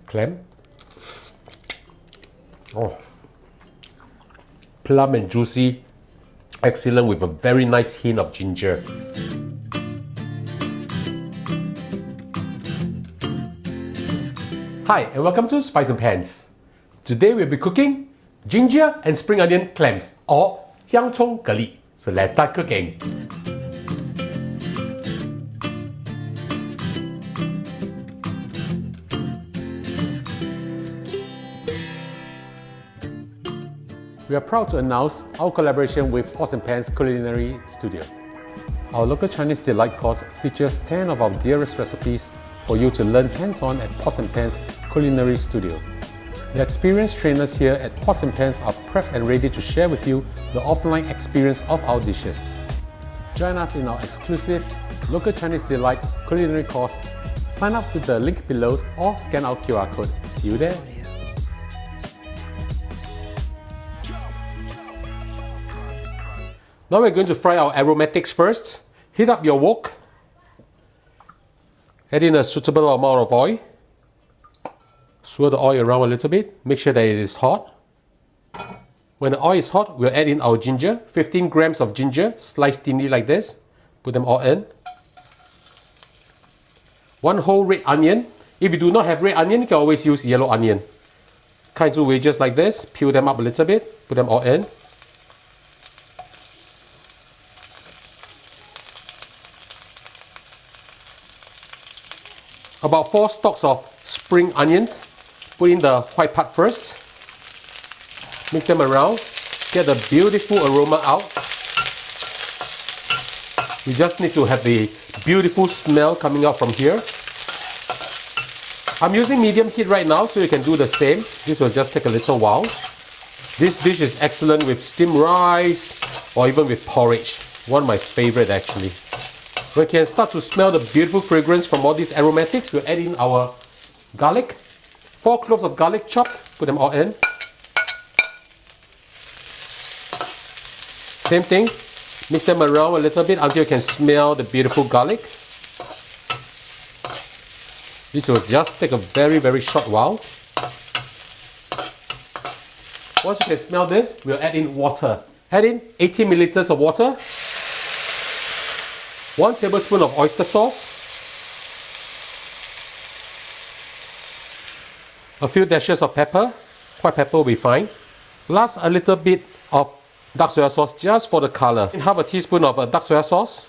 clam. Oh, plump and juicy, excellent with a very nice hint of ginger. Hi and welcome to Spice and Pans. Today we'll be cooking ginger and spring onion clams or 姜葱蛤蜊. So let's start cooking. We are proud to announce our collaboration with Pots and Pans Culinary Studio. Our local Chinese delight course features 10 of our dearest recipes for you to learn hands-on at Pots and Pans Culinary Studio. The experienced trainers here at Pots and Pans are prepped and ready to share with you the offline experience of our dishes. Join us in our exclusive local Chinese delight culinary course. Sign up with the link below or scan our QR code. See you there. Now we're going to fry our aromatics first. Heat up your wok. Add in a suitable amount of oil. Swirl the oil around a little bit. Make sure that it is hot. When the oil is hot, we'll add in our ginger. 15 grams of ginger, sliced thinly like this. Put them all in. 1 whole red onion. If you do not have red onion, you can always use yellow onion. Cut into wedges like this. Peel them up a little bit. Put them all in. About 4 stalks of spring onions. Put in the white part first. Mix them around. Get the beautiful aroma out. We just need to have the beautiful smell coming out from here. I'm using medium heat right now, so you can do the same. This will just take a little while. This dish is excellent with steamed rice or even with porridge. One of my favorite actually. We can start to smell the beautiful fragrance from all these aromatics. We'll add in our garlic. 4 cloves of garlic chopped. Put them all in. Same thing. Mix them around a little bit until you can smell the beautiful garlic. This will just take a very short while. Once you can smell this, we'll add in water. Add in 80 milliliters of water. 1 tablespoon of oyster sauce, a few dashes of pepper, white pepper will be fine. Last, a little bit of dark soy sauce just for the color. Half a teaspoon of dark soy sauce.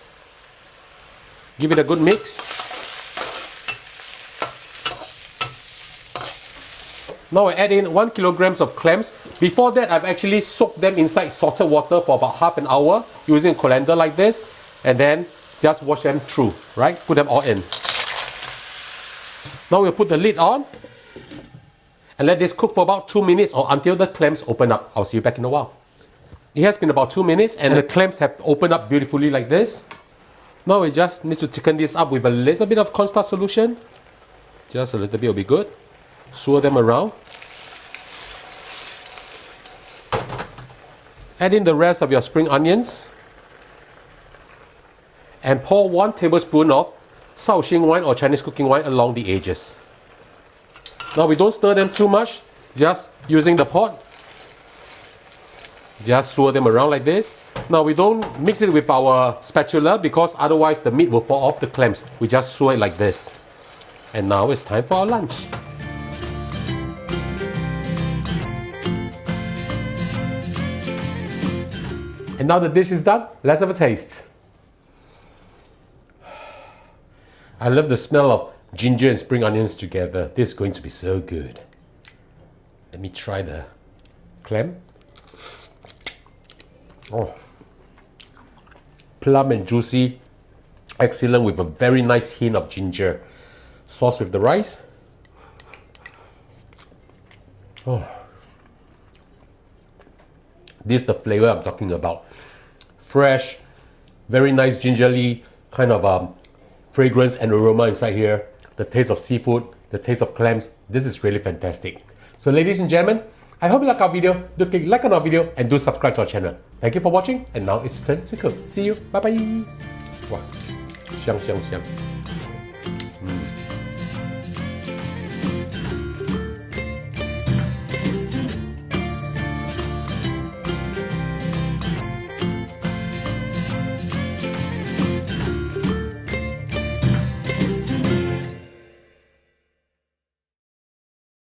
Give it a good mix. Now I add in 1 kilogram of clams. Before that, I've actually soaked them inside salted water for about half an hour using a colander like this, and then just wash them through, right? Put them all in. Now we'll put the lid on and let this cook for about 2 minutes or until the clams open up. I'll see you back in a while. It has been about 2 minutes and the clams have opened up beautifully like this. Now we just need to thicken this up with a little bit of cornstarch solution. Just a little bit will be good. Swirl them around. Add in the rest of your spring onions. And pour 1 tablespoon of Shaoxing wine or Chinese cooking wine along the edges. Now we don't stir them too much, just using the pot. Just swirl them around like this. Now we don't mix it with our spatula because otherwise the meat will fall off the clams. We just swirl it like this. And now it's time for our lunch. And now the dish is done, let's have a taste. I love the smell of ginger and spring onions together. This is going to be so good. Let me try the clam. Oh, plump and juicy, excellent with a very nice hint of ginger. Sauce with the rice. Oh, this is the flavor I'm talking about. Fresh, very nice gingerly kind of fragrance and aroma inside here. The taste of seafood, the taste of clams. This is really fantastic. So ladies and gentlemen, I hope you like our video. Do click like on our video and do subscribe to our channel. Thank you for watching and now it's time to cook. See you. Bye bye. Wow, 香香香。